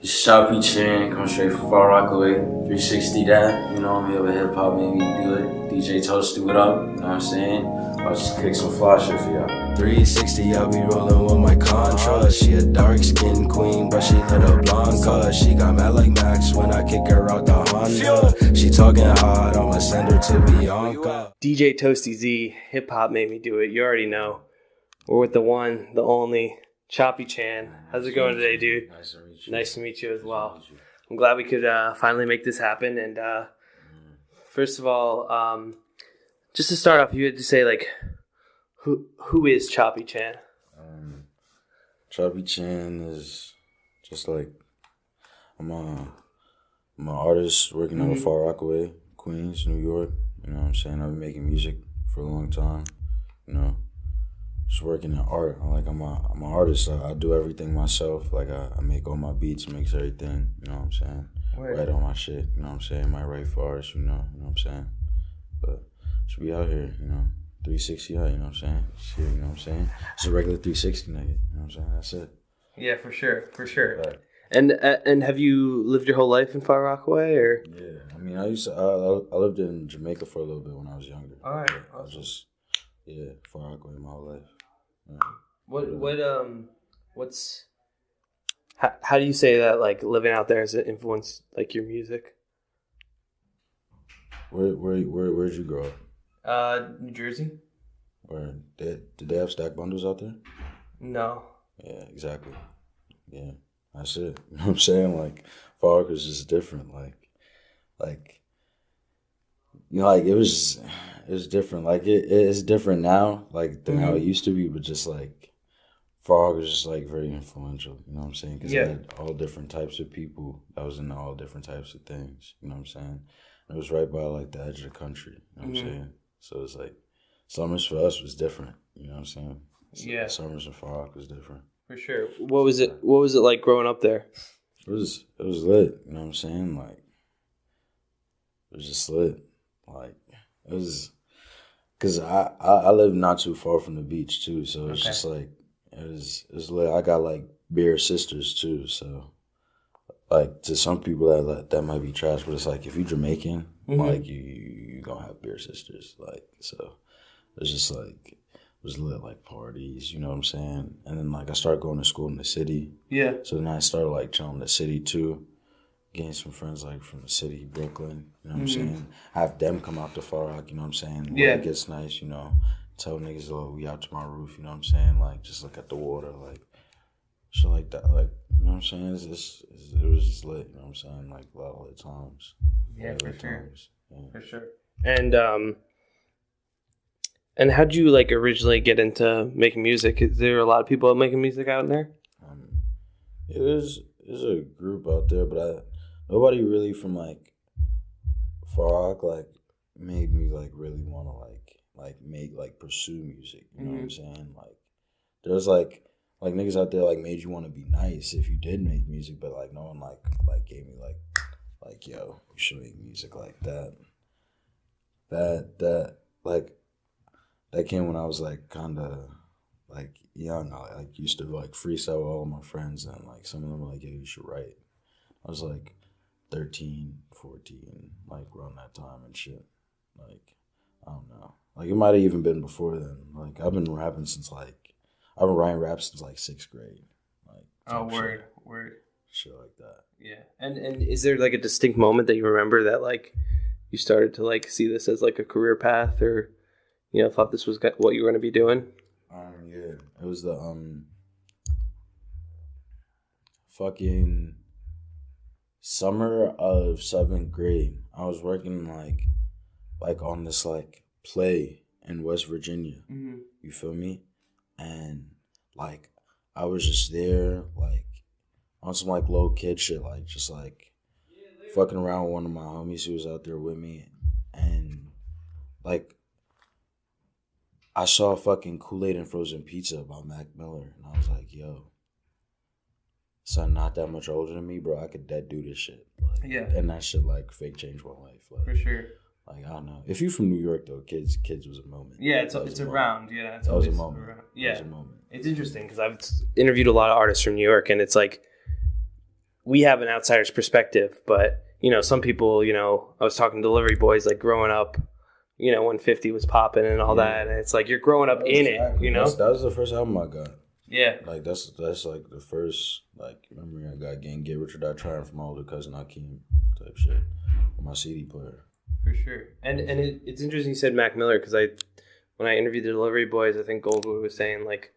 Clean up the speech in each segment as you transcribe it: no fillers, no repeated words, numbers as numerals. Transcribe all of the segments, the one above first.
It's Choppy Chan, coming straight from far Rockaway. 360 that, you know, I'm here with hip hop, made me do it. DJ Toasty, what up? You know what I'm saying? I'll just kick some fly shit for y'all. 360, I be rolling with my Contra. She a dark skinned queen, but she little Blanca. She got mad like Max when I kick her out the Honda. She talking hard, I'ma send her to Bianca. DJ Toasty Z, hip hop made me do it. You already know. We're with the one, the only, Choppy Chan. How's it going today, dude? Nice to meet you. Nice to meet you as well. I'm glad we could finally make this happen. And first of all, just to start off, you had to say, like, who is Choppy Chan? Choppy Chan is just like, I'm an artist working out of Far Rockaway, Queens, New York. You know what I'm saying? I've been making music for a long time. You know, just working in art. I'm an artist. I do everything myself. Like I make all my beats, mix everything. You know what I'm saying? Write all my shit. You know what I'm saying? Might write for artists. You know what I'm saying? But should be out here. You know, 360 out. You know what I'm saying? Shit, you know what I'm saying? It's a regular 360 nigga. You know what I'm saying? That's it. Yeah, for sure. Right. And have you lived your whole life in Far Rockaway, or? Yeah, I mean, I lived in Jamaica for a little bit when I was younger. All right. I was just Far Rockaway my whole life. Yeah. How do you say that, like, living out there has influenced, like, your music? Where'd you grow up? New Jersey. Where did they have stack bundles out there? No. Yeah, exactly. Yeah, that's it. You know what I'm saying? Like, Far Rock was just different. Like, you know, like it was different. Like it's different now, like than how it used to be. But just like Far Rock was just like very influential. You know what I'm saying? Because it had all different types of people that was into all different types of things. You know what I'm saying? And it was right by like the edge of the country. You know what I'm saying? So it's like summers for us was different. You know what I'm saying? So summers in Far Rock was different. For sure. What was it like growing up there? It was lit. You know what I'm saying? Like it was just lit. Like it was, cause I live not too far from the beach too, so it's just like it was lit. I got like beer sisters too, so like to some people that might be trash, but it's like if you Jamaican, like you gonna have beer sisters, like so. It's just like it was lit, like parties, you know what I'm saying? And then like I started going to school in the city. Yeah. So then I started like chilling in the city too. Getting some friends like from the city, Brooklyn, you know what I'm saying? Have them come out to Far Rock, you know what I'm saying? When it gets nice, you know. Tell niggas, oh, we out to my roof, you know what I'm saying? Like just look at the water, like shit like that. Like, you know what I'm saying? It was just lit, you know what I'm saying? Like a lot of lit times. Yeah, for sure. Times. Yeah. For sure. And how'd you like originally get into making music? Is there a lot of people making music out there? There's a group out there, but nobody really from like Far Rock like made me like really want to pursue music. You know what I'm saying? Like there's like niggas out there like made you want to be nice if you did make music, but like no one like gave me like yo, you should make music like that. That came when I was like kind of like young. I like used to like freestyle with all of my friends, and like some of them were like, "Yo, you should write." I was like 13, 14, like around that time and shit. Like I don't know. Like it might have even been before then. Like I've been writing rap since like 6th grade. Like word. Shit like that. Yeah. And is there like a distinct moment that you remember that like you started to like see this as like a career path, or you know, thought this was what you were going to be doing? Yeah. It was the fucking summer of 7th grade. I was working like on this like play in West Virginia. You feel me? And like I was just there like on some like low kid shit, like just like fucking around with one of my homies who was out there with me, and like I saw fucking Kool-Aid and Frozen Pizza by Mac Miller, and I was like, yo, son not that much older than me, bro, I could dead do this shit. Like, and that shit like fake changed my life. Like, for sure. Like, I don't know. If you're from New York, though, kids was a moment. Yeah, it's around. Yeah, it's that was a moment. Around. Yeah, that was a moment. It's interesting because I've interviewed a lot of artists from New York, and it's like we have an outsider's perspective, but, you know, some people, you know, I was talking to delivery boys, like, growing up, you know, when 50 was popping and all that, and it's like you're growing up in it, you know? That was the first album I got. Yeah. Like, that's like the first, like, memory I got getting Get Rich or Die Trying from my older cousin Hakeem type shit on my CD player. For sure. And it's interesting you said Mac Miller, because when I interviewed the delivery boys, I think Goldwood was saying, like,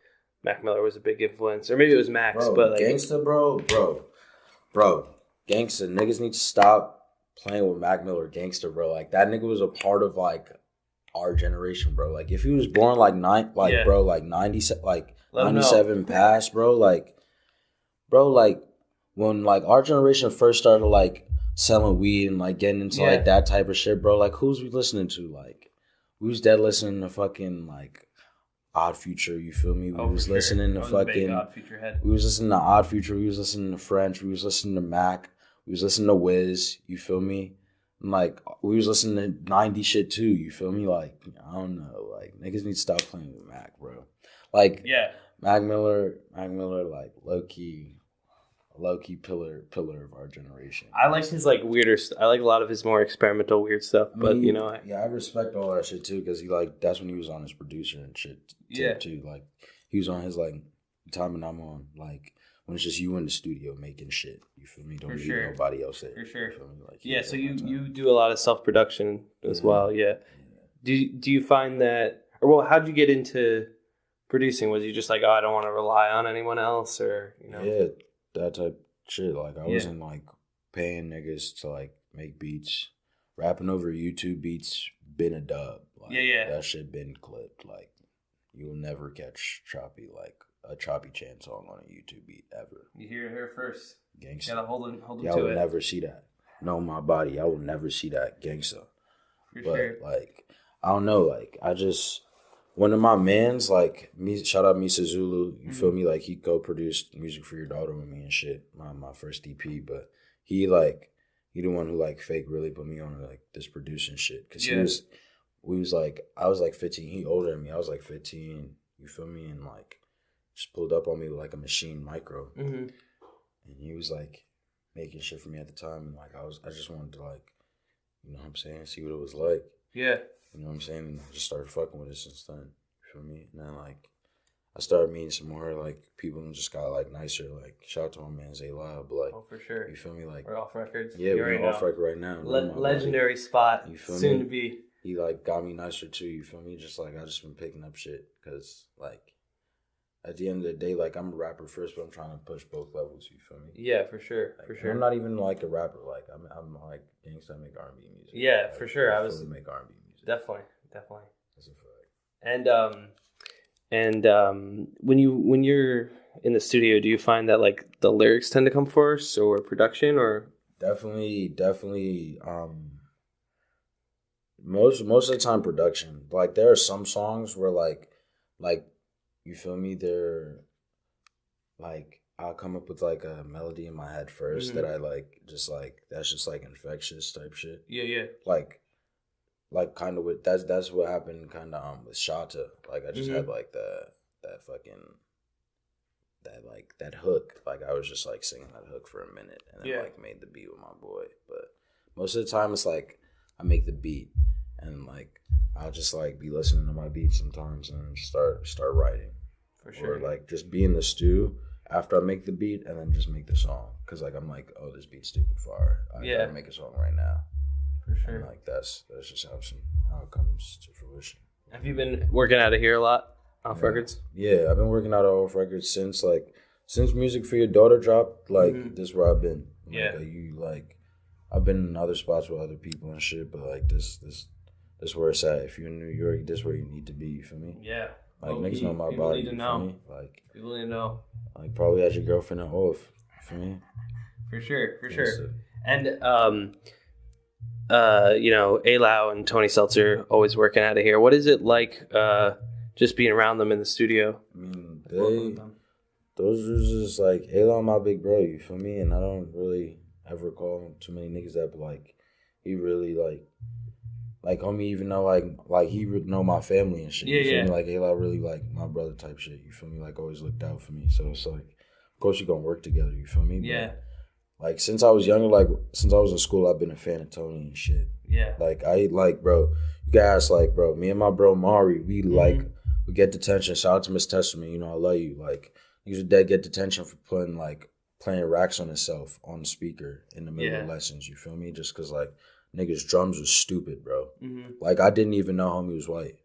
Mac Miller was a big influence. Or maybe it was Max, bro, but like... Gangsta, bro. Gangsta. Niggas need to stop playing with Mac Miller. Gangsta, bro. Like, that nigga was a part of, like, our generation, bro. Like, if he was born, like, 90, like, 97 past, bro. Like, when, like, our generation first started, like, selling weed and, like, getting into, like, that type of shit, bro. Like, who's we listening to? Like, we was dead listening to fucking, like, Odd Future, you feel me? We was listening to fucking Odd Future head. We was listening to Odd Future, we was listening to French, we was listening to Mac, we was listening to Wiz, you feel me? And like we was listening to 90 shit too, you feel me? Like, I don't know, like niggas need to stop playing with Mac, bro. Like Mac Miller, like low key pillar of our generation. I like his like weirder I like a lot of his more experimental weird stuff, but you know, I respect all that shit too, because he like that's when he was on his producer and shit too. Like he was on his like time and I'm on like when it's just you in the studio making shit, you feel me? Don't need nobody else there. For sure. You feel me? Like, so you do a lot of self-production as well. Do you find that, or well, how'd you get into producing? Was you just like, oh, I don't want to rely on anyone else, or you know? That type of shit. Like, I wasn't, like, paying niggas to, like, make beats. Rapping over YouTube beats been a dub. Like, that shit been clipped. Like, you'll never catch Choppy, like, a Choppy Chan song on a YouTube beat ever. You hear it here first. Gangsta. Gotta hold him to it. Y'all will never see that. No, my body. I will never see that. Gangsta. For sure. Like, I don't know. Like, I just... One of my mans, like, shout out Misa Zulu, you feel me? Like, he co-produced Music for Your Daughter with me and shit, my first EP, but he the one who, like, fake really put me on, like, this producing shit, because I was, like, 15, he older than me, I was, like, 15, you feel me? And, like, just pulled up on me with, like, a machine micro, and he was, like, making shit for me at the time, and, like, I just wanted to, like, you know what I'm saying, see what it was like. Yeah. You know what I'm saying? And I just started fucking with it since then. You feel me? And then, like, I started meeting some more, like, people and just got, like, nicer. Like, shout out to my man, Zay Loud. But, like, oh, for sure. You feel me? Like, we're off records. Yeah, we're off record right now. Legendary spot. You feel soon me? To be. He, like, got me nicer, too. You feel me? Just, like, I just been picking up shit. Because, like, at the end of the day, like, I'm a rapper first, but I'm trying to push both levels. You feel me? Yeah, for sure. Like, for sure. I'm not even, like, a rapper. Like, I'm like, gangsta, I make R&B music. Yeah, like, for sure. I make R&B music. Definitely. That's a fact. And when you're in the studio, do you find that like the lyrics tend to come first, or production, or definitely most of the time production. Like there are some songs where like you feel me, they're like I'll come up with like a melody in my head first that I like that's just like infectious type shit. Yeah. Like kind of with that's what happened kind of with Shata. Like I just had like that hook. Like I was just like singing that hook for a minute and then like made the beat with my boy. But most of the time it's like I make the beat and like I'll just like be listening to my beat sometimes and start writing. For sure. Or like just be in the stew after I make the beat and then just make the song. Cause like I'm like, oh, this beat's stupid fire. I gotta make a song right now. For sure. And like that's just how it comes to fruition. Have you been working out of here a lot off records? Yeah, I've been working out off records since Music for Your Daughter dropped. Like this is where I've been. Like, I've been in other spots with other people and shit, but like this where it's at. If you're in New York, this where you need to be. You feel me? Yeah. Like niggas know my body. You feel me? Like people need to know. Like probably as your girlfriend and off. You feel me? For sure. And Alau and Tony Seltzer always working out of here. What is it like just being around them in the studio? I mean, those are just like Alau, my big bro, you feel me? And I don't really ever call too many niggas that, but like he really like homie, even though like he would know my family and shit. You feel me? Like Alau really like my brother type shit. You feel me? Like always looked out for me. So it's like, of course you're gonna work together. You feel me? Yeah. But, like since I was younger, like since I was in school, I've been a fan of Tony and shit. Yeah. Like bro, you guys like, bro, me and my bro Mari, we like we get detention. Shout out to Miss Testament, you know I love you. Like he was dead get detention for playing racks on himself on the speaker in the middle of lessons. You feel me? Just cause like niggas drums was stupid, bro. Like I didn't even know homie was white.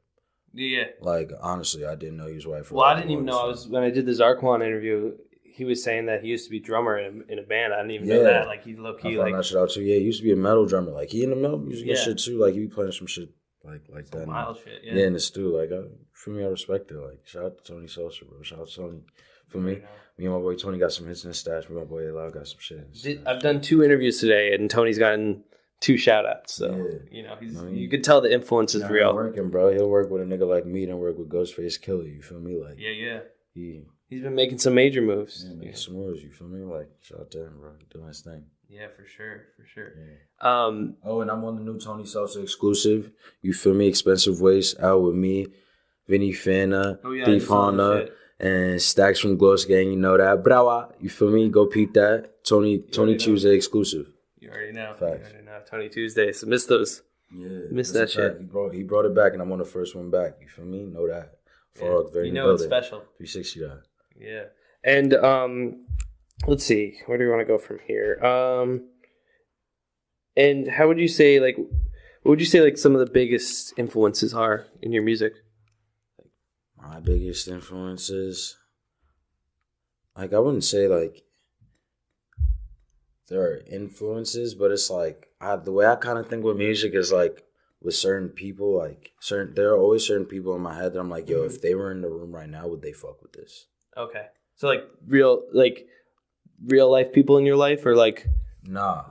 Yeah. Like honestly, I didn't know he was white. I didn't even know. When I did the Zarquan interview, he was saying that he used to be drummer in a band. I didn't even know that. Like he's low key. I found that shit out too. Yeah, he used to be a metal drummer. Like he in the metal music and shit too. Like he be playing some shit like that. Wild shit. Yeah. Yeah, in the stew. Like for me, I respect it. Like shout out to Tony Sosa, bro. Shout out to Tony. For me, me and my boy Tony got some hits in his stash. Me and my boy Elau got some shit. I've done 2 interviews today, and Tony's gotten 2 shout outs. So you know, you could tell the influence is real. Working, bro. He'll work with a nigga like me, then work with Ghostface Killer. You feel me? Like He's been making some major moves. Yeah, making some moves, you feel me? Like, shout out to him, bro. Doing his thing. Yeah, for sure. Yeah. And I'm on the new Tony Sosa exclusive. You feel me? Expensive Waste out with me, Vinny Fana, Thief Honda, and Stacks from Gloss Gang. You know that. Brava. You feel me? Go peep that. Tony Tuesday exclusive. You already know. Facts. Tony Tuesday. So miss those. Yeah. Miss that shit. He brought it back, and I'm on the first one back. You feel me? Know that. You know it's special. 360 that. Yeah. And let's see, where do we want to go from here? And how would you say what would you say like some of the biggest influences are in your music? My biggest influences, like I wouldn't say like there are influences, but it's like the way I kind of think with music is like with certain people, like there are always certain people in my head that I'm like, yo, if they were in the room right now, would they fuck with this? Okay. So like real life people in your life, or like nah.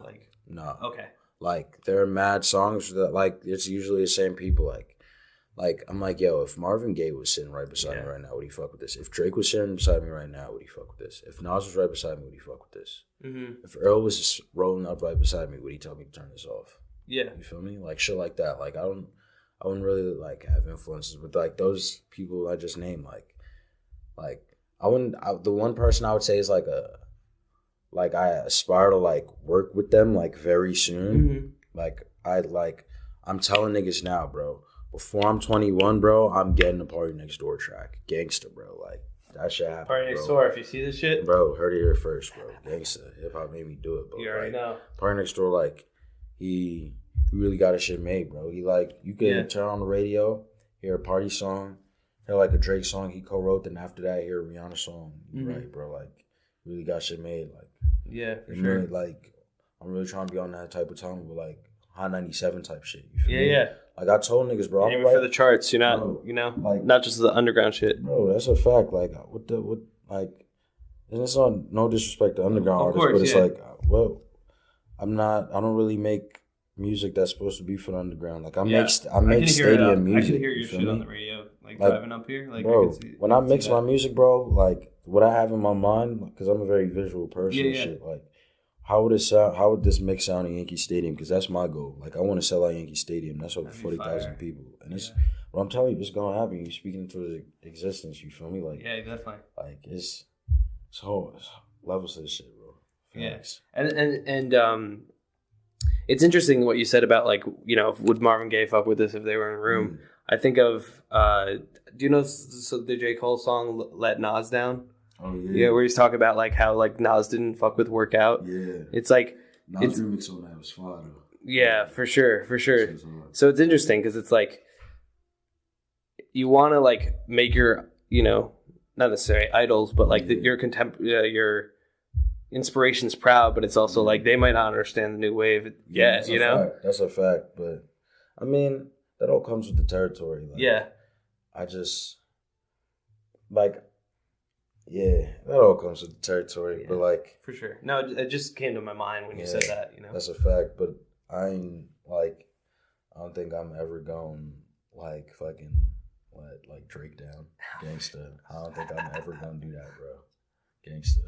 Okay. Like there are mad songs that like it's usually the same people. Like I'm like, yo, if Marvin Gaye was sitting right beside me right now, would he fuck with this? If Drake was sitting beside me right now, would he fuck with this? If Nas was right beside me, would he fuck with this? If Earl was just rolling up right beside me, would he tell me to turn this off? Yeah. You feel me? Like shit like that. Like I wouldn't really like have influences with like those people I just named. Like I wouldn't. The one person I would say is like I aspire to like work with them like very soon. I'm telling niggas now, bro. Before I'm 21, bro, I'm getting a Party Next Door track. Gangsta, bro. Like that shit happen. Party Next Door. If you see this shit, bro, heard it here first, bro. Gangsta. Hip hop made me do it, bro. You already know. Party Next Door, like he really got his shit made, bro. He like you could turn on the radio, hear a party song. Hear like a Drake song he co-wrote, then after that hear a Rihanna song. Right, bro. Like really got shit made. Like for sure. Really, like I'm really trying to be on that type of time with like Hot 97 type shit. You feel me? Like I told niggas, bro. Even for the charts, you're not, like not just the underground shit. Bro, that's a fact. Like and it's on no disrespect to underground artists, but it's like, well, I don't really make music that's supposed to be for the underground. Like I make stadium music. I can hear your shit on the radio, like driving up here. Like, bro, when I mix my music, bro, like what I have in my mind, because I'm a very visual person and shit. Like, how would it sound? How would this mix sound in Yankee Stadium? Because that's my goal. Like, I want to sell out Yankee Stadium. That's over 40,000 people, and it's. What I'm telling you, it's gonna happen. You're speaking into existence. You feel me? Like, definitely. Like it's levels of this shit, bro. Thanks. And it's interesting what you said about like, would Marvin Gaye fuck with this if they were in a room? I think of do you know the J. Cole song "Let Nas Down"? Oh yeah. Yeah, where he's talking about like how like Nas didn't fuck with Workout. Yeah. It's like Nas remix on that was fire though. Yeah, for sure. So it's interesting because it's like you want to like make your not necessarily idols, but like your your inspiration's proud, but it's also like they might not understand the new wave yet. That's a fact, but I mean that all comes with the territory. Like, I just like. Yeah, that all comes with the territory, but like for sure. No, it just came to my mind when you said that. That's a fact, but I don't think I'm ever going like fucking let like Drake down, gangsta. I don't think I'm ever gonna do that, bro. Gangsta.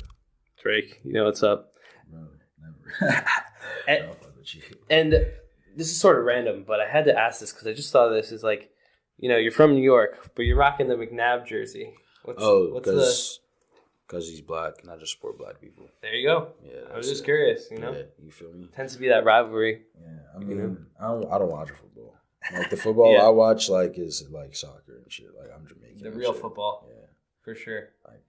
Drake, you know what's up, bro? Never. and this is sort of random, but I had to ask this because I just thought of this is like, you're from New York, but you're rocking the McNabb jersey. because he's black, and I just support black people. There you go. Yeah, I was just curious, you know? Yeah, you feel me? Tends to be that rivalry. Yeah, I mean, I don't watch football. Like, the football I watch, like, is, like, soccer and shit. Like, I'm Jamaican. The real shit. football. Yeah. For sure. Like,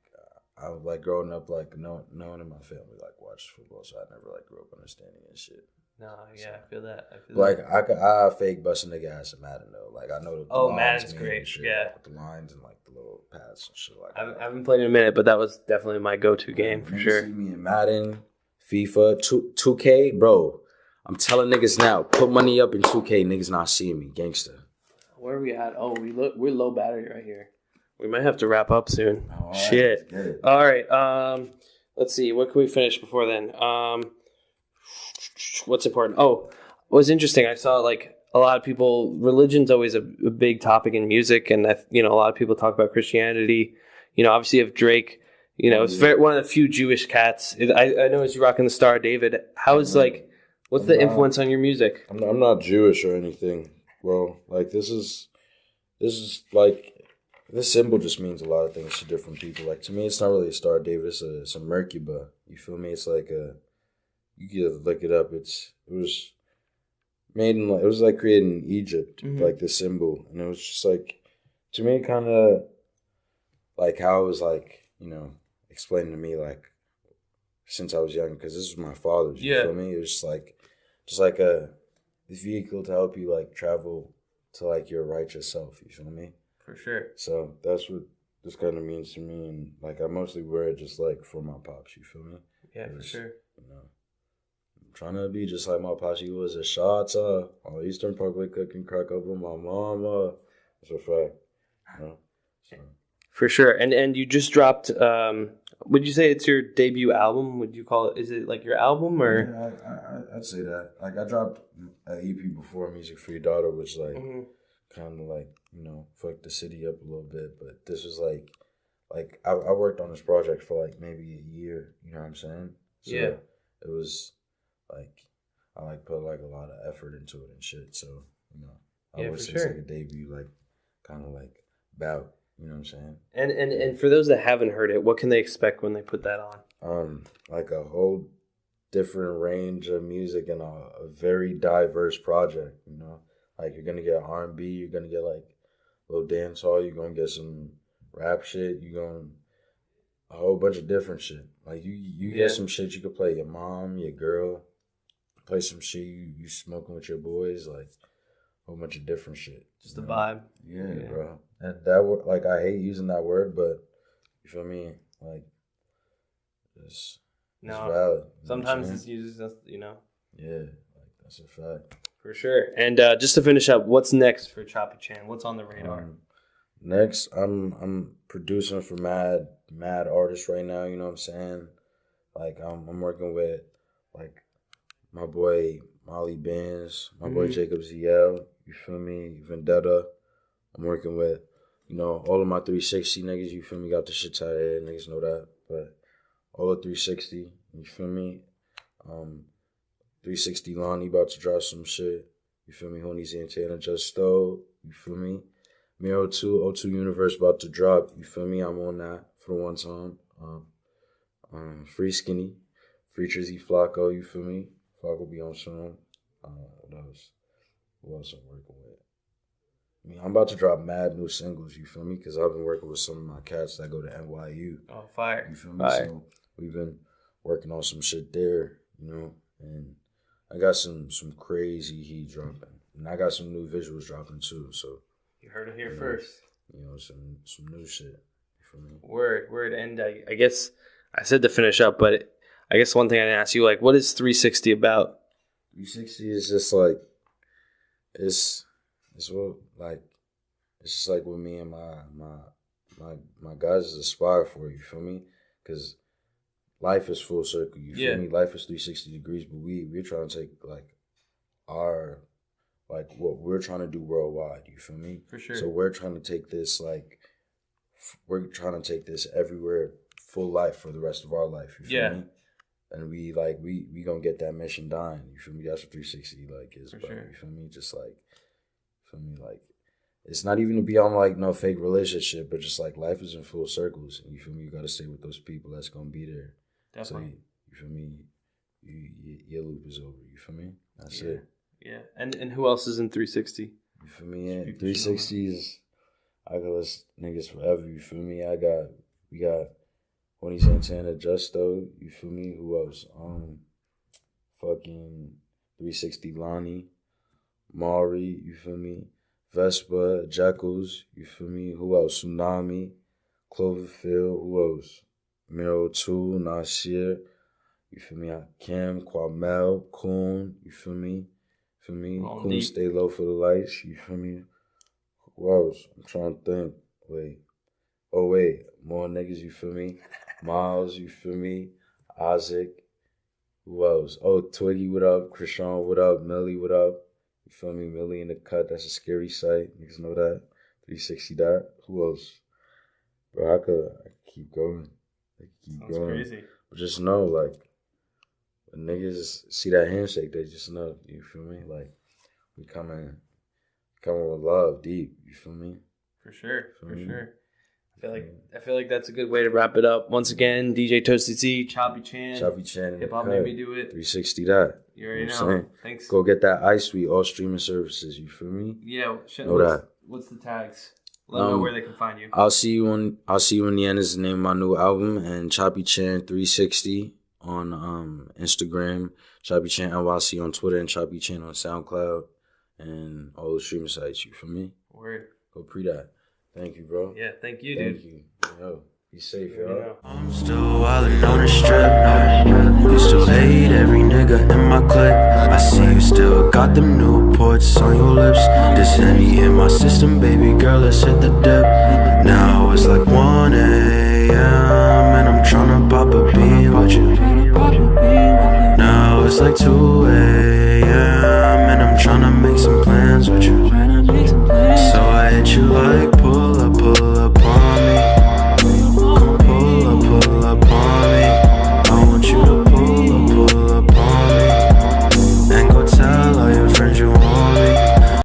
I was, like, growing up, like, knowing in my family, like, watched football, so I never, like, grew up understanding and shit. No, yeah, so, I feel that. Like, I fake bust a nigga ass in Madden, though. Like, I know the Madden's great. shit, yeah. Like, the lines and, like, the little pads and shit like that. I haven't played in a minute, but that was definitely my go-to game, for sure. See me in Madden, FIFA, 2K, bro. I'm telling niggas now, put money up in 2K, niggas not seeing me, gangster. Where are we at? Oh, we're low battery right here. We might have to wrap up soon. All right, shit. All right. Let's see. What can we finish before then? What's important? Oh, what's interesting, I saw, like, a lot of people, religion's always a big topic in music, and, a lot of people talk about Christianity. Obviously, if Drake, it's one of the few Jewish cats. I know you're rocking the Star David. How's, like, what's the influence on your music? I'm not Jewish or anything. Well, like, this is like, this symbol just means a lot of things to different people. Like, to me, it's not really a Star David. It's a Merkaba. You feel me? It's like you can look it up. It was made in, like, it was like created in Egypt, like the symbol, and it was just like, to me, kind of like how it was, like, explained to me, like, since I was young, because this was my father's. You feel me? It was just like a vehicle to help you, like, travel to, like, your righteous self. You feel me? For sure. So that's what this kind of means to me, and, like, I mostly wear it just, like, for my pops. You feel me? Yeah, for sure. I'm trying to be just like my pops. He was a shot on Eastern Parkway cooking crack up with my mama. That's a fact. So. For sure. And you just dropped. Would you say it's your debut album? Would you call it? Is it like your album or? Yeah, I'd say that. Like, I dropped an EP before, Music for Your Daughter, which, like, kind of, like, fucked the city up a little bit. But this was like I worked on this project for, like, maybe a year. You know what I'm saying? So yeah. It was like I, like, put, like, a lot of effort into it and shit. So I would say it's like a debut, like, kind of like bout. You know what I'm saying? And for those that haven't heard it, what can they expect when they put that on? Like, a whole different range of music and a very diverse project. Like, you're gonna get R&B, you're gonna get, like, a little dance hall, you're gonna get some rap shit, you're gonna a whole bunch of different shit. Like, you get some shit you could play your mom, your girl, play some shit you smoking with your boys, like, a whole bunch of different shit. Just the vibe. Yeah, bro. And that word, like, I hate using that word, but you feel me? Like, it's valid. Sometimes it's used as, Yeah, like, that's a fact. For sure. And just to finish up, what's next for Choppy Chan? What's on the radar? Next, I'm producing for mad artists right now. You know what I'm saying? Like, I'm working with, like, my boy Molly Benz, my boy Jacob ZL. You feel me? Vendetta. I'm working with, all of my 360 niggas. You feel me? Got the shit tied. Niggas know that. But all of 360. You feel me? 360 Lonnie about to drop some shit. You feel me? Honey Santana just stole. You feel me? Miro 2, O2 Universe about to drop. You feel me? I'm on that for the one time. Free Skinny. Free Trizzy Flacco. You feel me? Flacco be on soon. What else? Who else I'm working with? I mean, I'm about to drop mad new singles. You feel me? Because I've been working with some of my cats that go to NYU. Oh, fire. You feel me? Fire. So we've been working on some shit there, and I got some crazy heat dropping. And I got some new visuals dropping too. So you heard it here first. Some new shit. You feel me? Word. And I guess I said to finish up, but I guess one thing I didn't ask you, like, what is 360 about? 360 is just like it's what, like, it's just like what me and my guys aspire for. You feel me? Because life is full circle. You feel me? Life is 360 degrees, but we're trying to take, like, our, like, what we're trying to do worldwide. You feel me? For sure. So we're trying to take this, like, everywhere, full life for the rest of our life. You feel me? And we gonna get that mission done. You feel me? That's what 360, like, is. For bro. sure. You feel me? Just, like, feel me? Like, it's not even to be on like no fake relationship, but just like life is in full circles. You feel me? You gotta stay with those people that's gonna be there. Definitely. So you feel me? Your loop is over. You feel me? That's it. Yeah. And who else is in 360? You feel me? Yeah. 360 is I could list niggas forever. You feel me? We got Tony Santana, Justo. You feel me? Who else? Fucking 360 Lonnie, Mari. You feel me? Vespa, Jekylls. You feel me? Who else? Tsunami, Cloverfield. Who else? Miro 2, Nasir. You feel me? Kim, Kwamel, Coon. You feel me? Coon stay low for the lights. You feel me? Who else? I'm trying to think. Wait. More niggas, you feel me? Miles, you feel me? Isaac. Who else? Oh, Twiggy, what up? Krishan, what up? Millie, what up? You feel me? Millie in the cut. That's a scary sight. Niggas know that. 360 that. Who else? Bro, I could keep going. Sounds crazy. But just know, like, when niggas see that handshake, they just know. You feel me? Like, we coming with love deep. You feel me? For sure. I feel like that's a good way to wrap it up. Once again, DJ Toasty Z, Choppy Chan. Hip Hop made me do it. 360 that. You already know. Thanks. Go get that iSuite, all streaming services. You feel me? Yeah. What's the tags? Let them know where they can find you. I'll see you in the end is the name of my new album, and Choppy Chan 360 on Instagram, Choppy Chan NYC on Twitter, and Choppy Chan on SoundCloud and all the streaming sites. You feel me? Word. Go pre that. Thank you, bro. Yeah, thank you, dude. Thank you. Yo, be safe, yo. I'm still wildin' on the strip. You still hate every nigga in my clique. I see you still got them Newports on your lips. This Henny in my system, baby girl, let's hit the dip. Now it's like 1 a.m. and I'm tryna pop a bean with you. Now it's like 2 a.m. and I'm tryna make some plans with you.